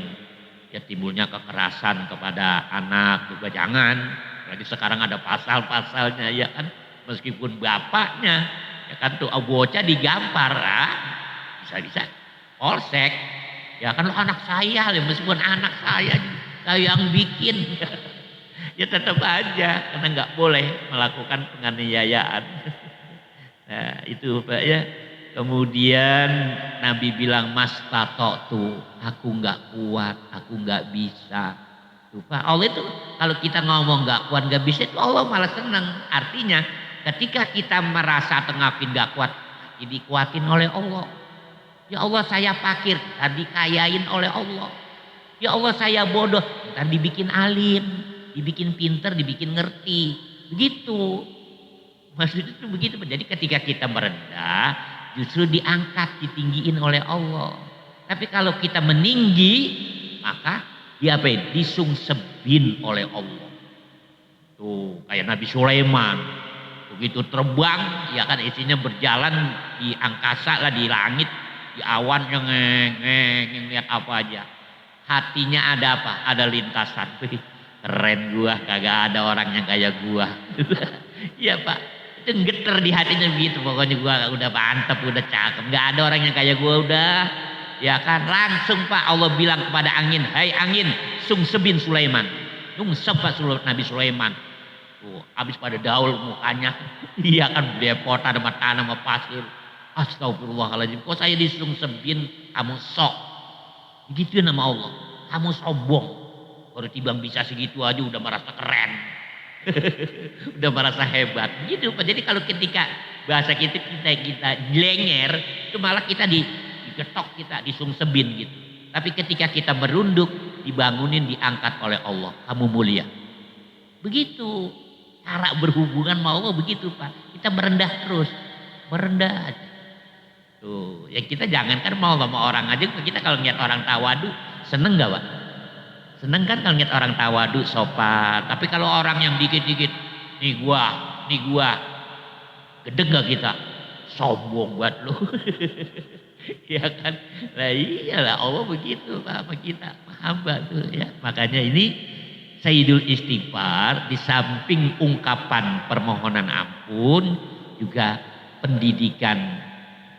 ya timbulnya kekerasan kepada anak juga jangan. Lagi sekarang ada pasal-pasalnya ya kan, meskipun bapaknya ya kan tuh bocah digampar, bisa-bisa polsek. Ya kan lo anak saya, meskipun anak saya yang bikin. Ya tetap aja karena nggak boleh melakukan penganiayaan. Nah, itu Pak ya. Kemudian Nabi bilang mas tato tuh aku nggak kuat, aku nggak bisa. Tuh, Pak, Allah itu kalau kita ngomong nggak kuat nggak bisa itu Allah malah seneng. Artinya ketika kita merasa tengapin nggak kuat, dikuatin oleh Allah. Ya Allah saya fakir, tadi kayain oleh Allah. Ya Allah saya bodoh, ntar dibikin alim, dibikin pinter, dibikin ngerti. Begitu. Maksudnya itu begitu. Jadi ketika kita merendah, justru diangkat, ditinggiin oleh Allah. Tapi kalau kita meninggi, maka diapain? Disungsebin oleh Allah. Tuh kayak Nabi Sulaiman. Begitu terbang, ya kan isinya berjalan di angkasa lah, di langit, di awan yang lihat apa aja. Hatinya ada apa? Ada lintasan. Keren gua, kagak ada orang yang kayak gua. Iya Pak, itu geter di hatinya begitu. Pokoknya gua udah mantep, udah cakep. Gak ada orang yang kayak gua udah. Ya kan langsung Pak Allah bilang kepada angin, hai angin, sungsebin Sulaiman. Sungseb Pak Nabi Sulaiman. Tuh, habis pada daul mukanya. Iya kan belepotan sama tanah sama pasir. Astagfirullahaladzim, kok saya disungsebin, kamu sok. Begitu nama Allah, kamu sombong. Baru tiba bisa segitu aja udah merasa keren. Udah merasa hebat. Gitu Pak. Jadi kalau ketika bahasa kita jelenger, itu malah kita digetok, kita disungsebin gitu. Tapi ketika kita merunduk, dibangunin, diangkat oleh Allah. Kamu mulia. Begitu. Cara berhubungan sama Allah begitu Pak. Kita merendah terus. Merendah aja. Tuh, ya kita jangankan mau sama orang aja, kita kalau ngeliat orang tawadu, seneng gak Pak? Seneng kan kalau ngeliat orang tawadu, sopan. Tapi kalau orang yang dikit-dikit, nih gua, gede gak kita? Sombong buat lu. Ya kan? Lah iyalah Allah begitu Pak sama kita, hamba tuh ya. Makanya ini Sayyidul Istighfar di samping ungkapan permohonan ampun juga pendidikan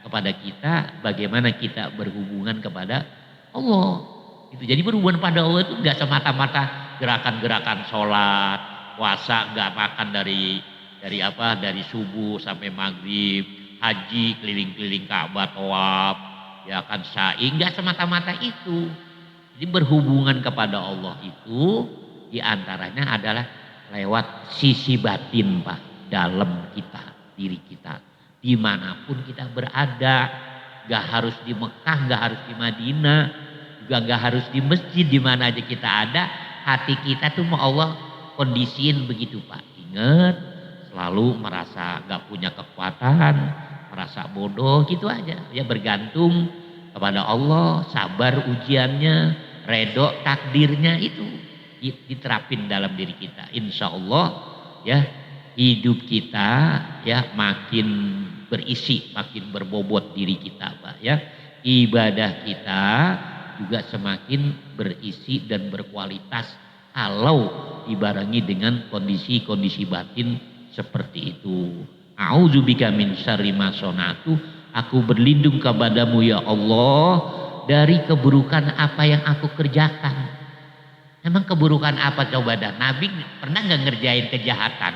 kepada kita bagaimana kita berhubungan kepada Allah. Itu jadi berhubungan pada Allah itu enggak semata-mata gerakan-gerakan sholat, puasa, enggak makan dari subuh sampai maghrib, haji keliling-keliling Ka'bah, tawaf, ya kan sa'i, enggak semata-mata itu. Jadi berhubungan kepada Allah itu diantaranya adalah lewat sisi batin Pak, dalam kita, diri kita. Dimanapun kita berada, gak harus di Mekah, gak harus di Madinah, juga gak harus di masjid, di mana aja kita ada, hati kita tuh mau Allah kondisiin begitu Pak. Ingat, selalu merasa gak punya kekuatan, merasa bodoh gitu aja. Ya bergantung kepada Allah, sabar ujiannya, redho takdirnya itu diterapin dalam diri kita. Insya Allah ya hidup kita ya makin berisi, makin berbobot diri kita Pak ya. Ibadah kita juga semakin berisi dan berkualitas kalau dibarengi dengan kondisi-kondisi batin seperti itu. A'udzubika min syarri ma sonatu. Aku berlindung kepadamu ya Allah dari keburukan apa yang aku kerjakan. Emang keburukan apa coba dah? Nabi pernah nggak ngerjain kejahatan?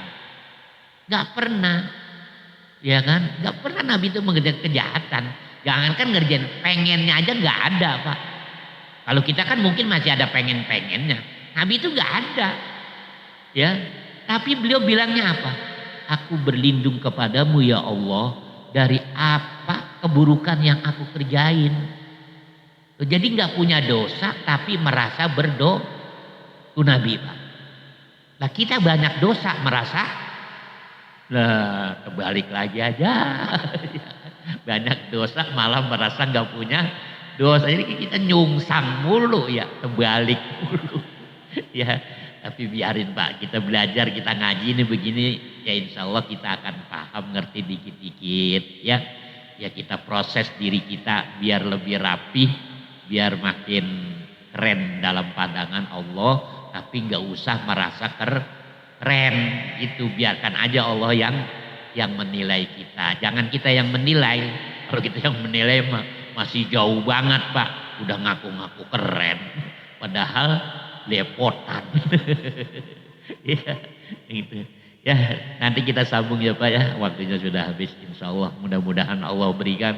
Nggak pernah. Ya kan? Nggak pernah Nabi itu mengerjakan kejahatan. Jangankan ngerjain, pengennya aja nggak ada Pak. Kalau kita kan mungkin masih ada pengen-pengennya. Nabi itu nggak ada. Ya, tapi beliau bilangnya apa? Aku berlindung kepadamu ya Allah dari apa keburukan yang aku kerjain. Jadi nggak punya dosa tapi merasa berdosa. Itu Nabi Pak. Nah kita banyak dosa merasa, nah kebalik lagi aja. Banyak dosa malah merasa nggak punya dosa. Jadi kita nyungsang mulu ya, kebalik mulu. Ya, tapi biarin Pak, kita belajar, kita ngaji ini begini, ya insya Allah kita akan paham, ngerti dikit-dikit ya. Ya kita proses diri kita biar lebih rapih, biar makin keren dalam pandangan Allah, tapi nggak usah merasa keren. Itu biarkan aja Allah yang menilai kita. Jangan kita yang menilai. Kalau kita yang menilai masih jauh banget Pak, udah ngaku-ngaku keren. Padahal lepotan. Ya, gitu. Ya, nanti kita sambung ya Pak ya. Waktunya sudah habis insya Allah. Mudah-mudahan Allah berikan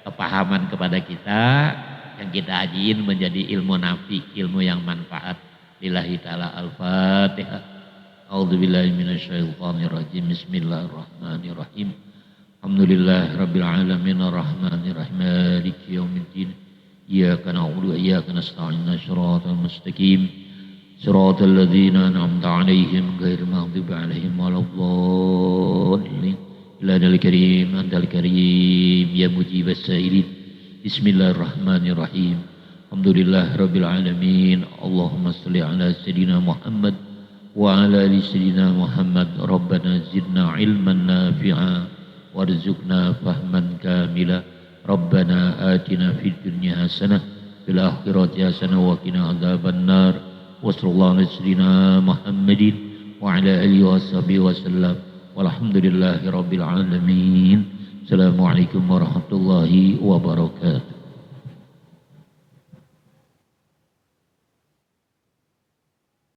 kepahaman kepada kita. Yang kita hajiin menjadi ilmu nafi, ilmu yang manfaat. Lillahi ta'ala al-Fatihah. A'udzubillahi minasyaitonirrajim. Bismillahirrahmanirrahim. Alhamdulillahi rabbil alamin arrahmanirrahim. Maliki yaumiddin. Iyyaka na'budu wa iyyaka nasta'in. Shiratal mustaqim. صراط الذين أنعمت عليهم غير المغضوب عليهم ولا الضالين إلا الكريم أنت الكريم يا مجيب السائلين بسم الله الرحمن الرحيم الحمد لله رب العالمين اللهم صل على سيدنا محمد وعلى آل سيدنا محمد ربنا زدنا علما نافعا وارزقنا فهما كاملا ربنا آتنا في الدنيا حسنة في الآخرة حسنة وقنا عذاب النار وصلى الله على سيدنا محمد وعلى آله وصحبه وسلم والحمد لله رب العالمين. السلام عليكم warahmatullahi wabarakatuh.